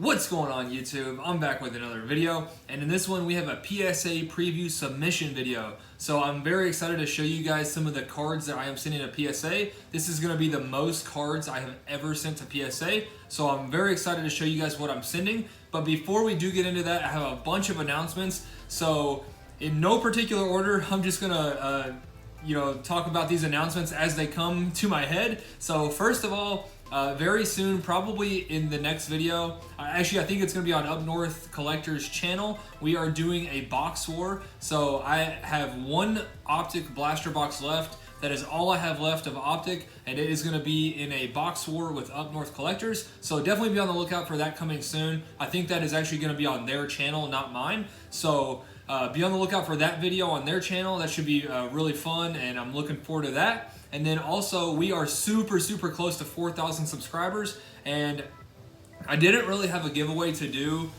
What's going on YouTube? I'm back with another video, and in this one we have a PSA preview submission video. So I'm very excited to show you guys some of the cards that I am sending to PSA. This is going to be the most cards I have ever sent to PSA, so I'm very excited to show you guys what I'm sending. But before we do get into that, I have a bunch of announcements. So in no particular order, I'm just gonna talk about these announcements as they come to my head. So first of all, very soon, probably in the next video, actually I think it's going to be on Up North Collector's channel, we are doing a box war. So I have one Optic blaster box left. That is all I have left of Optic, and it is going to be in a box war with Up North Collectors. So definitely be on the lookout for that coming soon. I think that is actually going to be on their channel, not mine. So be on the lookout for that video on their channel. That should be really fun, and I'm looking forward to that. And then also, we are super close to 4,000 subscribers, and I didn't really have a giveaway to do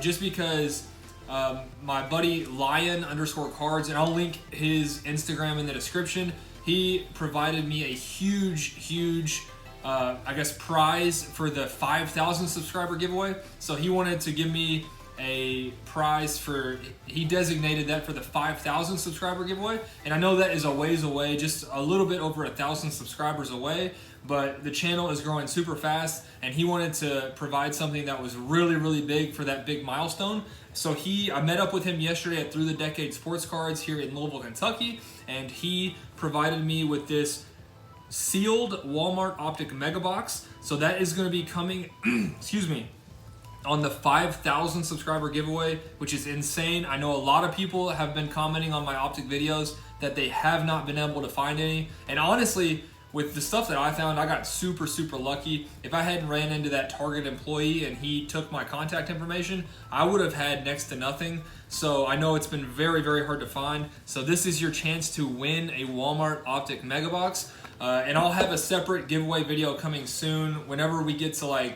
just because my buddy Lion_cards, and I'll link his Instagram in the description. He provided me a huge I guess prize for the 5,000 subscriber giveaway. So he wanted to give me a prize for, he designated that for the 5,000 subscriber giveaway, and I know that is a ways away, just a little bit over 1,000 subscribers away, but the channel is growing super fast, and he wanted to provide something that was really big for that big milestone. So I met up with him yesterday at Through the Decade Sports Cards here in Louisville, Kentucky, and he provided me with this sealed Walmart Optic Mega Box. So that is going to be coming excuse me, on the 5,000 subscriber giveaway, which is insane. I know a lot of people have been commenting on my Optic videos that they have not been able to find any. And honestly, with the stuff that I found, I got super lucky. If I hadn't ran into that Target employee and he took my contact information, I would have had next to nothing. So I know it's been very hard to find. So this is your chance to win a Walmart Optic Mega Box. And I'll have a separate giveaway video coming soon whenever we get to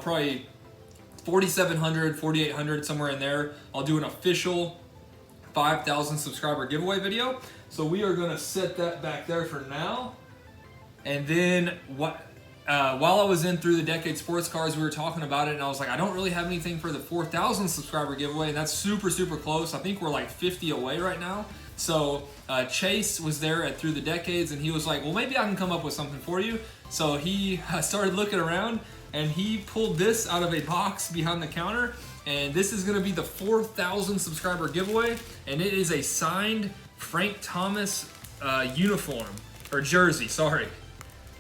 probably 4,700, 4,800, somewhere in there. I'll do an official 5,000 subscriber giveaway video. So we are gonna set that back there for now. And then while I was in Through the Decade Sports Cards, we were talking about it, and I was like, I don't really have anything for the 4,000 subscriber giveaway, and that's super close. I think we're like 50 away right now. So Chase was there at Through the Decades, and he was like, well, maybe I can come up with something for you. So he started looking around, and he pulled this out of a box behind the counter, and this is going to be the 4,000 subscriber giveaway, and it is a signed Frank Thomas uniform, or jersey, sorry.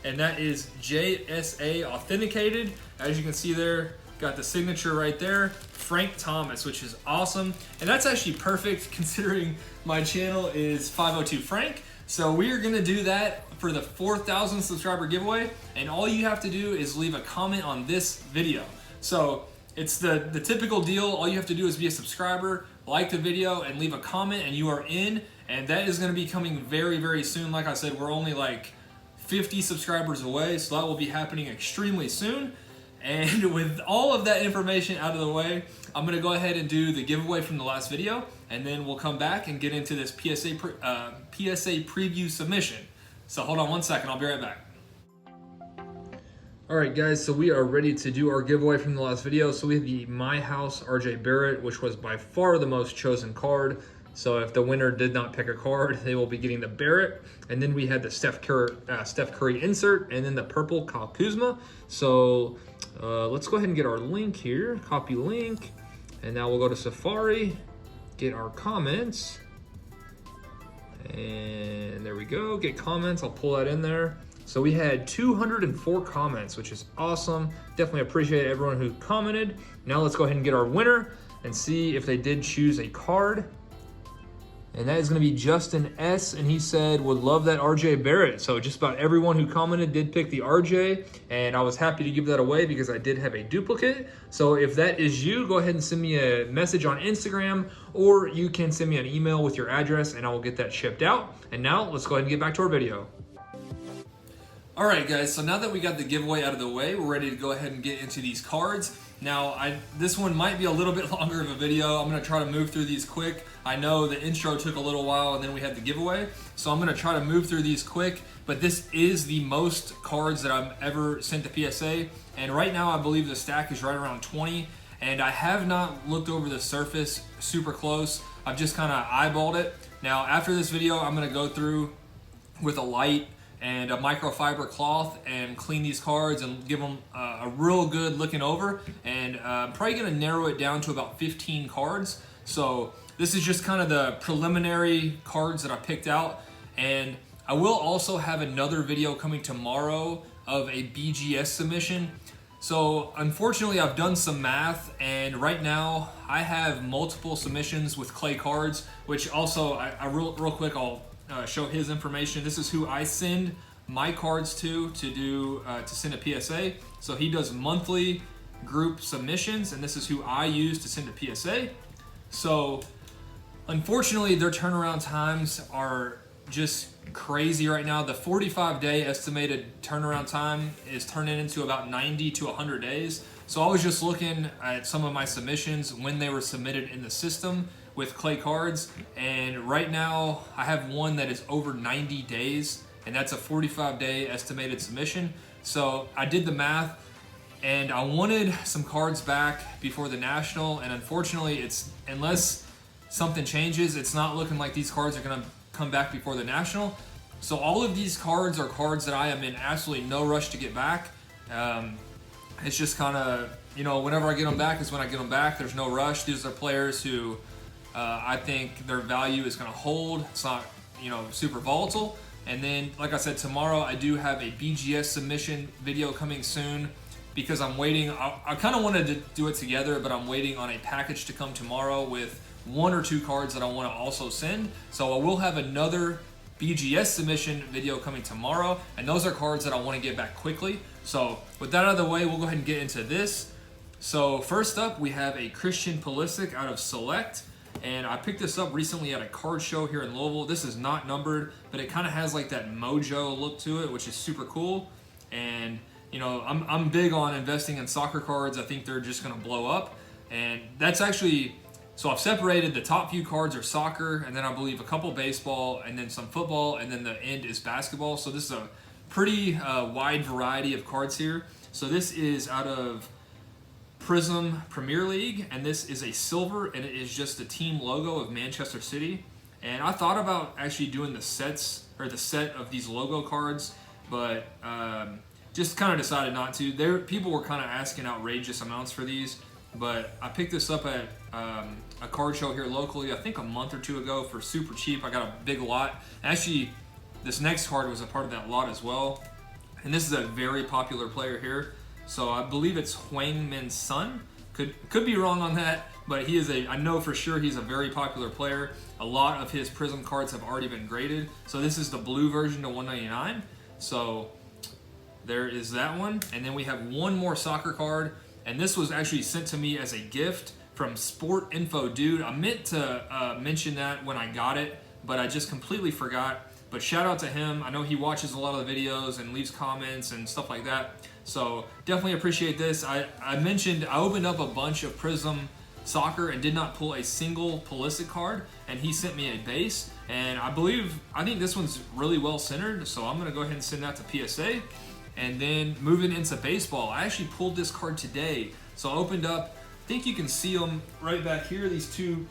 And that is JSA authenticated. As you can see there, got the signature right there, Frank Thomas, which is awesome. And that's actually perfect considering my channel is 502 Frank. So we are gonna do that for the 4,000 subscriber giveaway, and all you have to do is leave a comment on this video. So it's the typical deal. All you have to do is be a subscriber, like the video, and leave a comment, and you are in. And that is gonna be coming very soon. Like I said, we're only like 50 subscribers away, so that will be happening extremely soon. And with all of that information out of the way, I'm gonna go ahead and do the giveaway from the last video, and then we'll come back and get into this PSA preview submission. So hold on one second, I'll be right back. All right guys, so we are ready to do our giveaway from the last video. So we have the My House RJ Barrett, which was by far the most chosen card. So if the winner did not pick a card, they will be getting the Barrett. And then we had the Steph Curry insert, and then the purple Kyle Kuzma. So let's go ahead and get our link here, copy link. And now we'll go to Safari, get our comments. And there we go, get comments, I'll pull that in there. So we had 204 comments, which is awesome. Definitely appreciate everyone who commented. Now let's go ahead and get our winner and see if they did choose a card. And that is going to be Justin S. And he said, would love that RJ Barrett. So just about everyone who commented did pick the RJ. And I was happy to give that away because I did have a duplicate. So if that is you, go ahead and send me a message on Instagram, or you can send me an email with your address and I will get that shipped out. And now let's go ahead and get back to our video. All right guys, so now that we got the giveaway out of the way, we're ready to go ahead and get into these cards. Now, this one might be a little bit longer of a video. I'm gonna try to move through these quick. I know the intro took a little while and then we had the giveaway. So I'm gonna try to move through these quick, but this is the most cards that I've ever sent to PSA. And right now I believe the stack is right around 20. And I have not looked over the surface super close. I've just kind of eyeballed it. Now, after this video, I'm gonna go through with a light and a microfiber cloth and clean these cards and give them a real good looking over. And I'm probably gonna narrow it down to about 15 cards. So this is just kind of the preliminary cards that I picked out. And I will also have another video coming tomorrow of a BGS submission. So unfortunately, I've done some math, and right now I have multiple submissions with clay cards, which also, real quick, I'll show his information. This is who I send my cards to send a PSA. So he does monthly group submissions, and this is who I use to send a PSA. So unfortunately, their turnaround times are just crazy right now. The 45-day estimated turnaround time is turning into about 90 to 100 days. So I was just looking at some of my submissions when they were submitted in the system with clay cards, and right now I have one that is over 90 days, and that's a 45-day estimated submission. So I did the math, and I wanted some cards back before the National, and unfortunately, unless something changes, it's not looking like these cards are gonna come back before the National. So all of these cards are cards that I am in absolutely no rush to get back. It's just kind of, whenever I get them back is when I get them back. There's no rush. These are players who I think their value is going to hold. It's not, super volatile. And then, like I said, tomorrow I do have a BGS submission video coming soon because I'm waiting. I kind of wanted to do it together, but I'm waiting on a package to come tomorrow with 1 or 2 cards that I want to also send. So I will have another BGS submission video coming tomorrow, and those are cards that I want to get back quickly. So with that out of the way, we'll go ahead and get into this. So first up, we have a Christian Pulisic out of Select, and I picked this up recently at a card show here in Louisville. This is not numbered, but it kind of has like that mojo look to it, which is super cool. And I'm big on investing in soccer cards. I think they're just going to blow up, and that's actually. So I've separated the top few cards are soccer, and then I believe a couple baseball, and then some football, and then the end is basketball. So this is a pretty wide variety of cards here. So this is out of Prism Premier League, and this is a silver, and it is just the team logo of Manchester City. And I thought about actually doing the set of these logo cards, but just kind of decided not to. People were kind of asking outrageous amounts for these. But I picked this up at a card show here locally, I think a month or 2 ago for super cheap. I got a big lot. Actually, this next card was a part of that lot as well. And this is a very popular player here. So I believe it's Huang Min Sun. Could be wrong on that, but I know for sure he's a very popular player. A lot of his Prism cards have already been graded. So this is the blue version to 199. So there is that one. And then we have one more soccer card. And this was actually sent to me as a gift from Sport Info Dude. I meant to mention that when I got it, but I just completely forgot. But shout out to him. I know he watches a lot of the videos and leaves comments and stuff like that. So definitely appreciate this. I mentioned I opened up a bunch of Prism Soccer and did not pull a single Pulisic card, and he sent me a base. And I think this one's really well centered, so I'm gonna go ahead and send that to PSA. And then moving into baseball, I actually pulled this card today. So I opened up, I think you can see them right back here, these two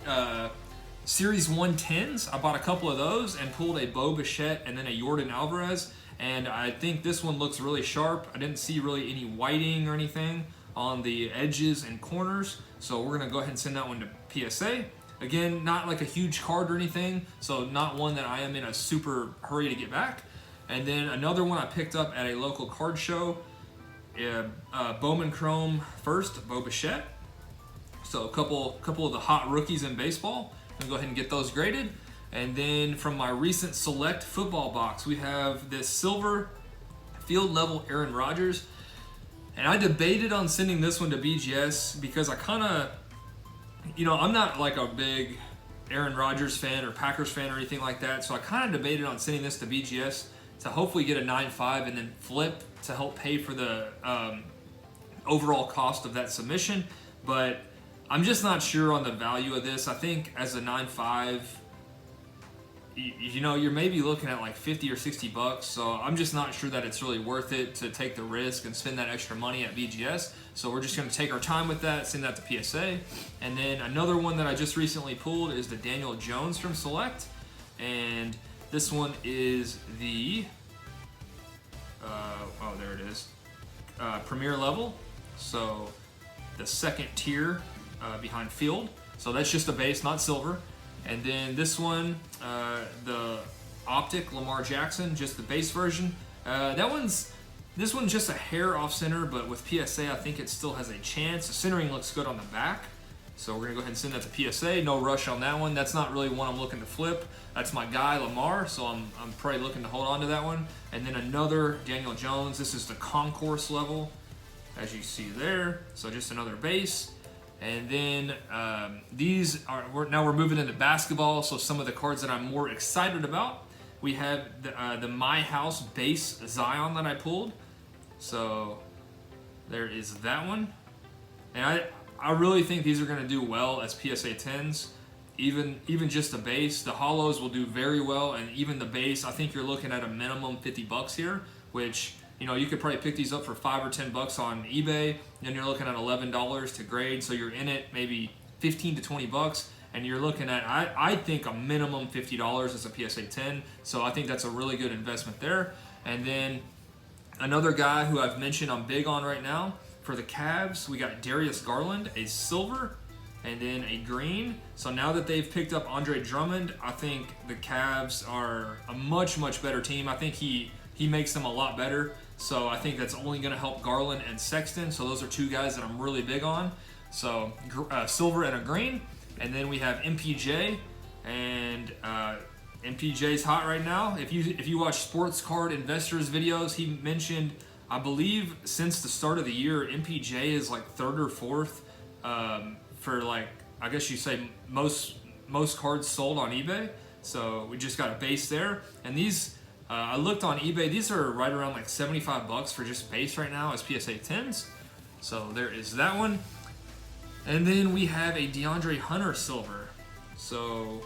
Series 110s. I bought a couple of those and pulled a Bo Bichette and then a Jordan Alvarez. And I think this one looks really sharp. I didn't see really any whiting or anything on the edges and corners. So we're gonna go ahead and send that one to PSA. Again, not like a huge card or anything, so not one that I am in a super hurry to get back. And then another one I picked up at a local card show, Bowman Chrome first, Bo Bichette. So a couple of the hot rookies in baseball. I'm gonna go ahead and get those graded. And then from my recent Select football box, we have this silver field level Aaron Rodgers. And I debated on sending this one to BGS because I kind of, I'm not like a big Aaron Rodgers fan or Packers fan or anything like that. So I kind of debated on sending this to BGS to hopefully get a 9.5 and then flip to help pay for the overall cost of that submission, but I'm just not sure on the value of this. I think as a 9.5, you know, you're maybe looking at like 50 or 60 bucks. So I'm just not sure that it's really worth it to take the risk and spend that extra money at BGS. So we're just going to take our time with that, send that to PSA. And then another one that I just recently pulled is the Daniel Jones from Select. And this one is the, oh, there it is, Premier level. So the second tier behind Field. So that's just a base, not silver. And then this one, the Optic Lamar Jackson, just the base version. This one's just a hair off center, but with PSA, I think it still has a chance. The centering looks good on the back. So we're gonna go ahead and send that to PSA. No rush on that one. That's not really one I'm looking to flip. That's my guy, Lamar, so I'm probably looking to hold on to that one. And then another Daniel Jones. This is the concourse level, as you see there. So just another base. And then we're moving into basketball. So some of the cards that I'm more excited about. We have the My House base Zion that I pulled. So there is that one. And I really think these are going to do well as PSA 10s. Even just the base. The holos will do very well. And even the base, I think you're looking at a minimum 50 bucks here, which, you know, you could probably pick these up for 5 or 10 bucks on eBay. Then you're looking at $11 to grade. So you're in it maybe 15 to 20 bucks. And you're looking at, I think, a minimum $50 as a PSA 10. So I think that's a really good investment there. And then another guy who I've mentioned I'm big on right now, for the Cavs, we got Darius Garland, a silver, and then a green. So now that they've picked up Andre Drummond, I think the Cavs are a much, much better team. I think he makes them a lot better. So I think that's only going to help Garland and Sexton. So those are two guys that I'm really big on. So silver and a green. And then we have MPJ, and MPJ's hot right now. If you watch Sports Card Investors videos, he mentioned, I believe since the start of the year, MPJ is like third or fourth for, like, I guess you say most cards sold on eBay. So we just got a base there. And these, I looked on eBay, these are right around like 75 bucks for just base right now as PSA 10s. So there is that one. And then we have a DeAndre Hunter silver. So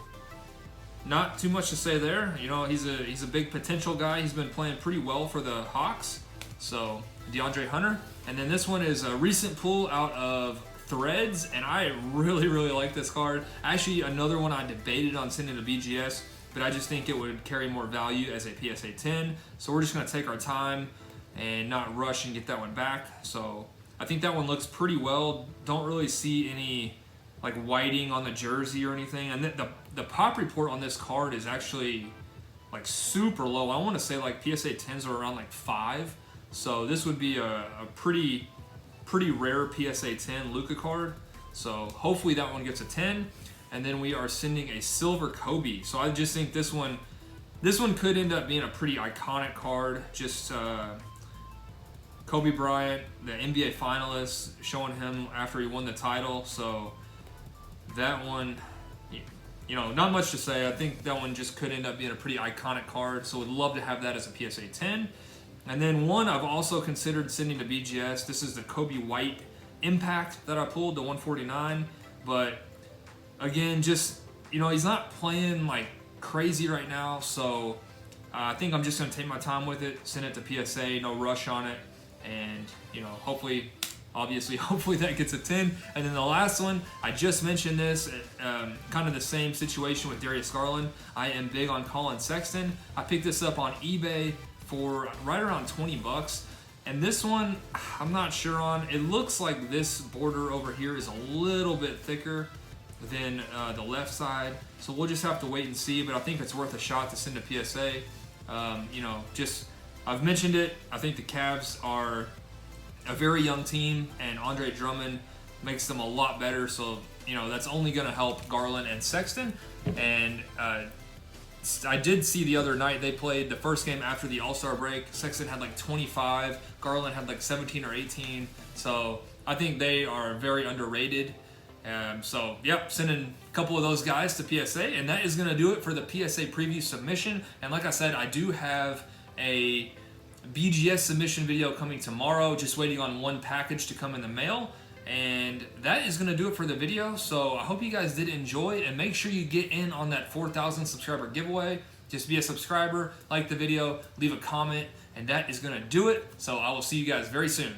not too much to say there. You know, he's a big potential guy. He's been playing pretty well for the Hawks. So DeAndre Hunter. And then this one is a recent pull out of Threads, and I really, really like this card. Actually, another one I debated on sending to BGS, but I just think it would carry more value as a PSA 10. So we're just going to take our time and not rush and get that one back. So I think that one looks pretty well. Don't really see any like whiting on the jersey or anything. And the pop report on this card is actually like super low. I want to say like PSA 10s are around like 5. So this would be a pretty rare PSA 10 Luka card. So hopefully that one gets a 10. And then we are sending a silver Kobe. So I just think this one could end up being a pretty iconic card. Just Kobe Bryant, the NBA finalist, showing him after he won the title. So that one, you know, not much to say. I think that one just could end up being a pretty iconic card. So would love to have that as a PSA 10. And then one I've also considered sending to BGS. This is the Kobe White Impact that I pulled, the 149. But again, just, you know, he's not playing like crazy right now. So I think I'm just going to take my time with it, send it to PSA, no rush on it. And, you know, hopefully that gets a 10. And then the last one, I just mentioned this, kind of the same situation with Darius Garland. I am big on Collin Sexton. I picked this up on eBay for right around 20 bucks. And this one, I'm not sure on. It looks like this border over here is a little bit thicker than the left side. So we'll just have to wait and see, but I think it's worth a shot to send to PSA. You know, just, I've mentioned it. I think the Cavs are a very young team, and Andre Drummond makes them a lot better. So, you know, that's only going to help Garland and Sexton. And I did see the other night they played the first game after the All-Star break. Sexton had like 25. Garland had like 17 or 18. So I think they are very underrated. So, yep, sending a couple of those guys to PSA. And that is going to do it for the PSA preview submission. And like I said, I do have a BGS submission video coming tomorrow, just waiting on one package to come in the mail. And that is going to do it for the video. So I hope you guys did enjoy, and make sure you get in on that 4,000 subscriber giveaway. Just be a subscriber, like the video, leave a comment, and that is going to do it. So I will see you guys very soon.